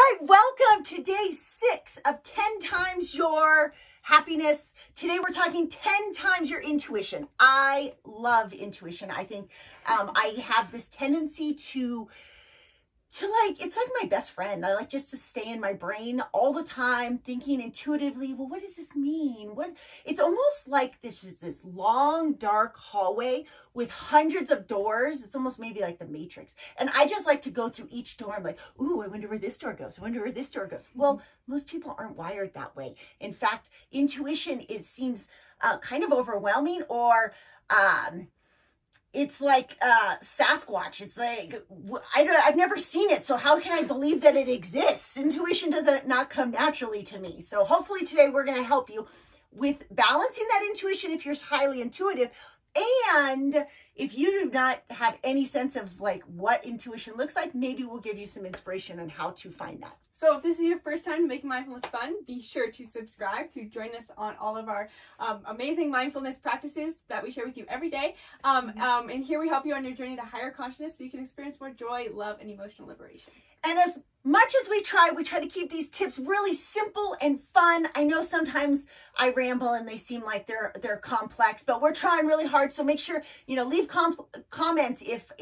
right, welcome to day 6 of 10 times your happiness. Today we're talking 10 times your intuition. I love intuition. I think I have this tendency to it's like my best friend. I like just to stay in my brain all the time, thinking intuitively, well, what does this mean? It's almost like this is this long, dark hallway with hundreds of doors. It's almost maybe like the Matrix. And I just like to go through each door. I'm like, ooh, I wonder where this door goes. I wonder where this door goes. Well, most people aren't wired that way. In fact, intuition, it seems kind of overwhelming, or it's like Sasquatch. It's like, I've never seen it, so how can I believe that it exists? Intuition doesn't not come naturally to me. So hopefully today we're going to help you with balancing that intuition if you're highly intuitive. And if you do not have any sense of like what intuition looks like, maybe we'll give you some inspiration on how to find that. So if this is your first time to make mindfulness fun, be sure to subscribe to join us on all of our amazing mindfulness practices that we share with you every day. And here we help you on your journey to higher consciousness so you can experience more joy, love, and emotional liberation. And as much as we try to keep these tips really simple and fun. I know sometimes I ramble and they seem like they're complex, but we're trying really hard. So make sure, leave comments if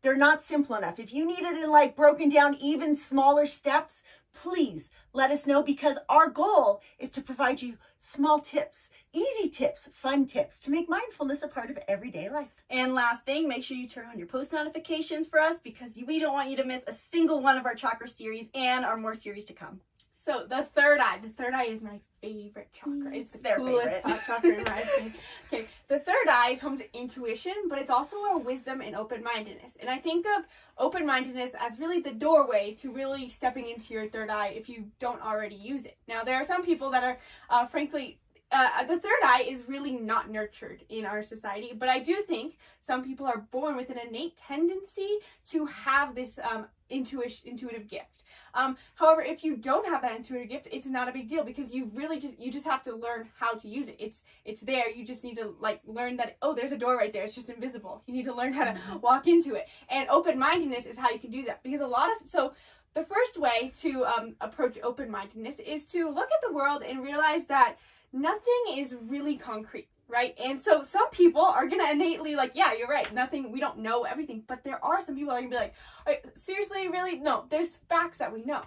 they're not simple enough. If you need it in like broken down, even smaller steps, please let us know, because our goal is to provide you small tips, easy tips, fun tips to make mindfulness a part of everyday life. And last thing, make sure you turn on your post notifications for us, because we don't want you to miss a single one of our chakra series and our more series to come. So the third eye is my favorite chakra. It's the coolest chakra in my opinion. Okay, the third eye is home to intuition, but it's also our wisdom and open-mindedness. And I think of open-mindedness as really the doorway to really stepping into your third eye if you don't already use it. Now, there are some people that are, frankly, the third eye is really not nurtured in our society, but I do think some people are born with an innate tendency to have this intuitive gift. However, if you don't have that intuitive gift, it's not a big deal, because you just have to learn how to use it. It's there. You just need to learn that, oh, there's a door right there. It's just invisible. You need to learn how to walk into it. And open-mindedness is how you can do that, because the first way to approach open-mindedness is to look at the world and realize that nothing is really concrete, right? And so some people are going to innately yeah, you're right, we don't know everything, but there are some people that are going to be like, seriously, really? No, there's facts that we know.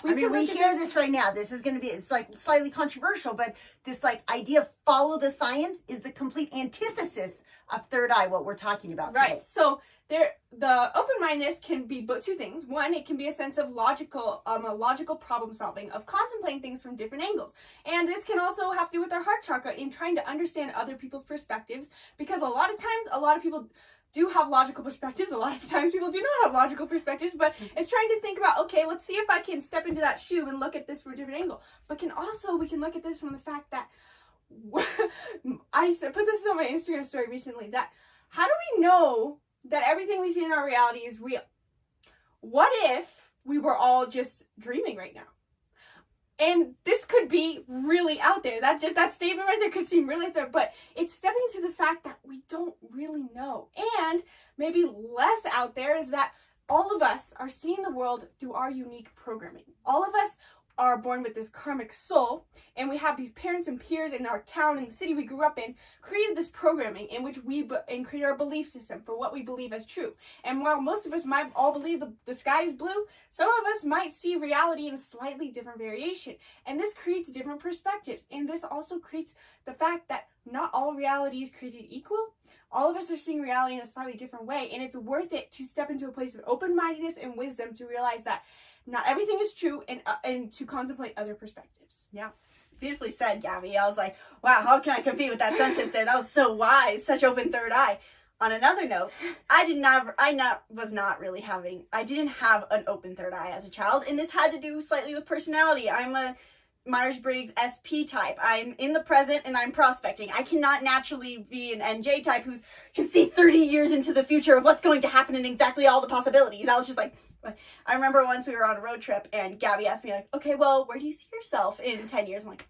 We hear this right now. This is going to be, it's slightly controversial, but this idea of follow the science is the complete antithesis of third eye, what we're talking about today. Right. So the open-mindedness can be two things. One, it can be a sense of logical problem solving, of contemplating things from different angles. And this can also have to do with our heart chakra in trying to understand other people's perspectives, because a lot of times, a lot of people do have logical perspectives. A lot of times people do not have logical perspectives, but it's trying to think about, okay, let's see if I can step into that shoe and look at this from a different angle. But we can look at this from the fact that, I put this on my Instagram story recently, that how do we know that everything we see in our reality is real? What if we were all just dreaming right now? And this could be really out there. That statement right there could seem really out there, but it's stepping to the fact that we don't really know. And maybe less out there is that all of us are seeing the world through our unique programming. All of us are born with this karmic soul, and we have these parents and peers in our town and the city we grew up in created this programming in which and created our belief system for what we believe as true. And while most of us might all believe the sky is blue, some of us might see reality in a slightly different variation, and this creates different perspectives. And this also creates the fact that not all reality is created equal. All of us are seeing reality in a slightly different way, and it's worth it to step into a place of open-mindedness and wisdom to realize that not everything is true, and to contemplate other perspectives. Yeah. Beautifully said, Gabby. I was like, wow, how can I compete with that sentence there? That was so wise. Such open third eye. On another note, I didn't have an open third eye as a child, and this had to do slightly with personality. I'm a Myers-Briggs SP type. I'm in the present and I'm prospecting. I cannot naturally be an NJ type who can see 30 years into the future of what's going to happen and exactly all the possibilities. I was just like, I remember once we were on a road trip and Gabby asked me okay, well, where do you see yourself in 10 years? I'm like,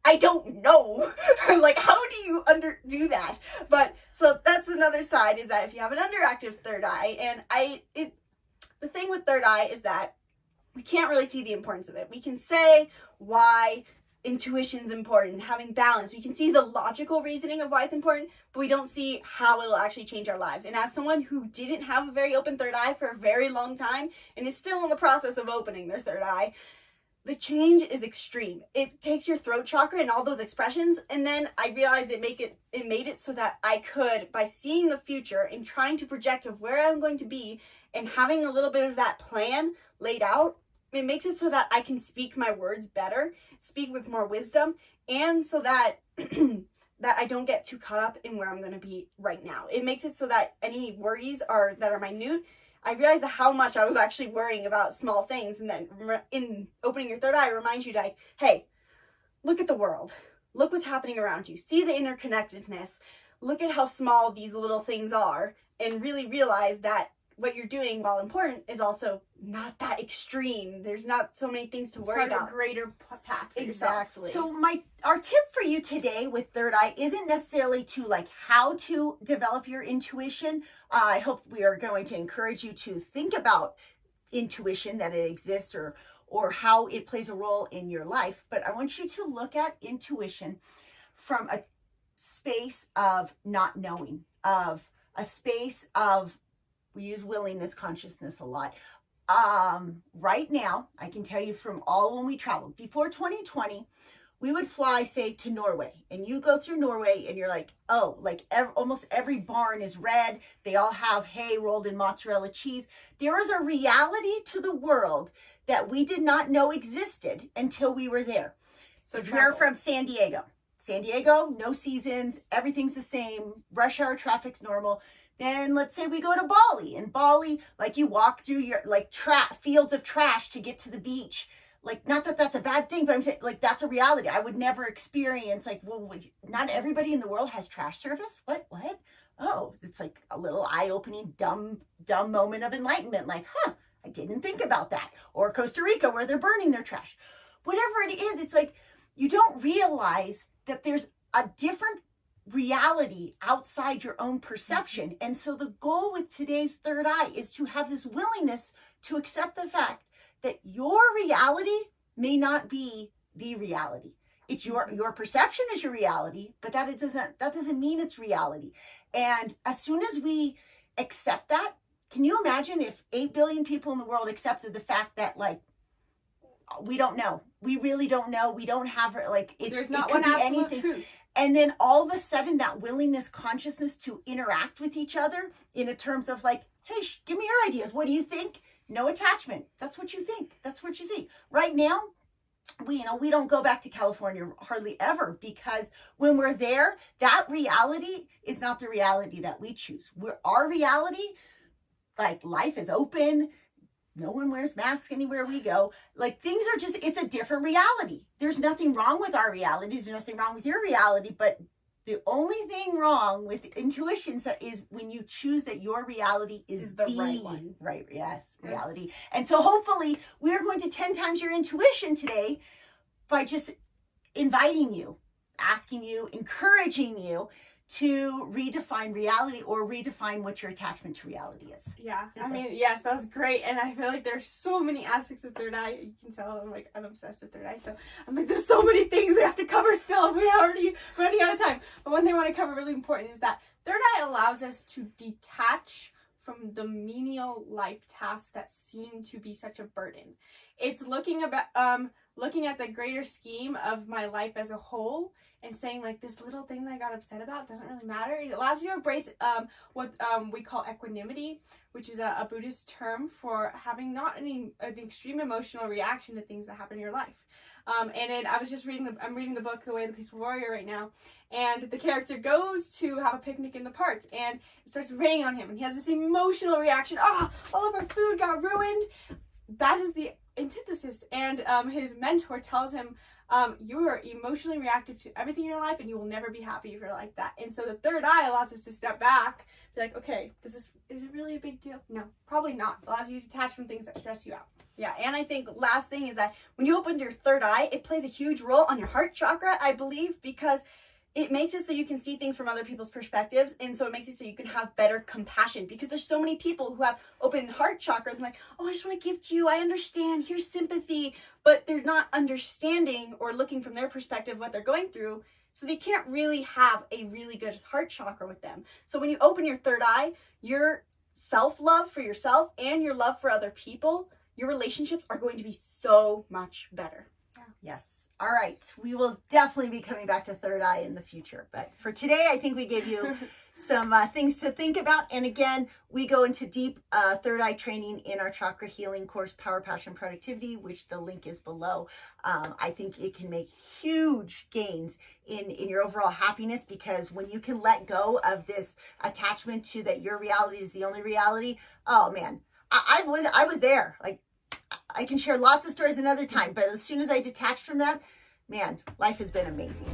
I don't know. How do you do that? But so that's another side, is that if you have an underactive third eye, and the thing with third eye is that we can't really see the importance of it. We can say why intuition's important, having balance. We can see the logical reasoning of why it's important, but we don't see how it'll actually change our lives. And as someone who didn't have a very open third eye for a very long time and is still in the process of opening their third eye, the change is extreme. It takes your throat chakra and all those expressions, and then I realized it made it so that I could, by seeing the future and trying to project of where I'm going to be and having a little bit of that plan laid out, it makes it so that I can speak my words better, speak with more wisdom, and so that that I don't get too caught up in where I'm going to be right now. It makes it so that any worries that are minute, I realized how much I was actually worrying about small things. And then in opening your third eye, it reminds you like, hey, look at the world. Look what's happening around you. See the interconnectedness. Look at how small these little things are, and really realize that what you're doing, while important, is also not that extreme. There's not so many things to worry about. A greater path for Exactly. yourself. So our tip for you today with third eye isn't necessarily to like how to develop your intuition. I hope we are going to encourage you to think about intuition, that it exists, or how it plays a role in your life. But I want you to look at intuition from a space of not knowing, of a space of, we use willingness, consciousness a lot. Right now, I can tell you from all when we traveled, before 2020, we would fly, say, to Norway. And you go through Norway and you're like, oh, like almost every barn is red. They all have hay rolled in mozzarella cheese. There is a reality to the world that we did not know existed until we were there. So if you're from San Diego, no seasons, everything's the same, rush hour traffic's normal. Then let's say we go to Bali. In Bali, like you walk through your like fields of trash to get to the beach. Like, not that that's a bad thing, but I'm saying like that's a reality. I would never experience like, well, not everybody in the world has trash service. What? Oh, it's like a little eye-opening, dumb moment of enlightenment. Like, I didn't think about that. Or Costa Rica, where they're burning their trash. Whatever it is, it's like you don't realize that there's a different reality outside your own perception. And so the goal with today's third eye is to have this willingness to accept the fact that your reality may not be the reality. It's your perception is your reality, but that doesn't mean it's reality. And as soon as we accept that, can you imagine if 8 billion people in the world accepted the fact that like we don't know, we really don't know, we don't have like there's not one absolute truth. And then all of a sudden that willingness, consciousness to interact with each other in terms of like, hey, give me your ideas. What do you think? No attachment. That's what you think. That's what you see. Right now, we don't go back to California hardly ever, because when we're there, that reality is not the reality that we choose. Our reality, like life is open. No one wears masks anywhere we go. Like things are just, it's a different reality. There's nothing wrong with our realities. There's nothing wrong with your reality. But the only thing wrong with intuition is when you choose that your reality is the right one. Right, yes, reality. And so hopefully we're going to 10 times your intuition today by just inviting you, asking you, encouraging you to redefine reality or redefine what your attachment to reality is. Yeah, I mean, yes, that was great. And I feel like there's so many aspects of third eye. You can tell I'm obsessed with third eye. So I'm like, there's so many things we have to cover still. We're already running out of time. But one thing I want to cover really important is that third eye allows us to detach from the menial life tasks that seem to be such a burden. It's looking at the greater scheme of my life as a whole and saying like this little thing that I got upset about doesn't really matter. It allows you to embrace what we call equanimity, which is a Buddhist term for having not an extreme emotional reaction to things that happen in your life. I'm reading the book The Way of the Peaceful Warrior right now, and the character goes to have a picnic in the park, and it starts raining on him, and he has this emotional reaction. All of our food got ruined. That is the antithesis, and his mentor tells him, you are emotionally reactive to everything in your life, and you will never be happy if you're like that. And so the third eye allows us to step back, be like, okay, is it really a big deal? No, probably not. It allows you to detach from things that stress you out. Yeah, and I think last thing is that when you open your third eye, it plays a huge role on your heart chakra, I believe, because it makes it so you can see things from other people's perspectives, and so it makes it so you can have better compassion, because there's so many people who have open heart chakras and like, oh, I just want to give to you, I understand, here's sympathy, but they're not understanding or looking from their perspective what they're going through, so they can't really have a really good heart chakra with them. So when you open your third eye, your self-love for yourself and your love for other people, your relationships are going to be so much better. Yes. All right. We will definitely be coming back to third eye in the future. But for today, I think we gave you some things to think about. And again, we go into deep third eye training in our chakra healing course, Power, Passion, Productivity, which the link is below. I think it can make huge gains in your overall happiness, because when you can let go of this attachment to that your reality is the only reality, oh man, I was there. Like, I can share lots of stories another time, but as soon as I detached from that, man, life has been amazing.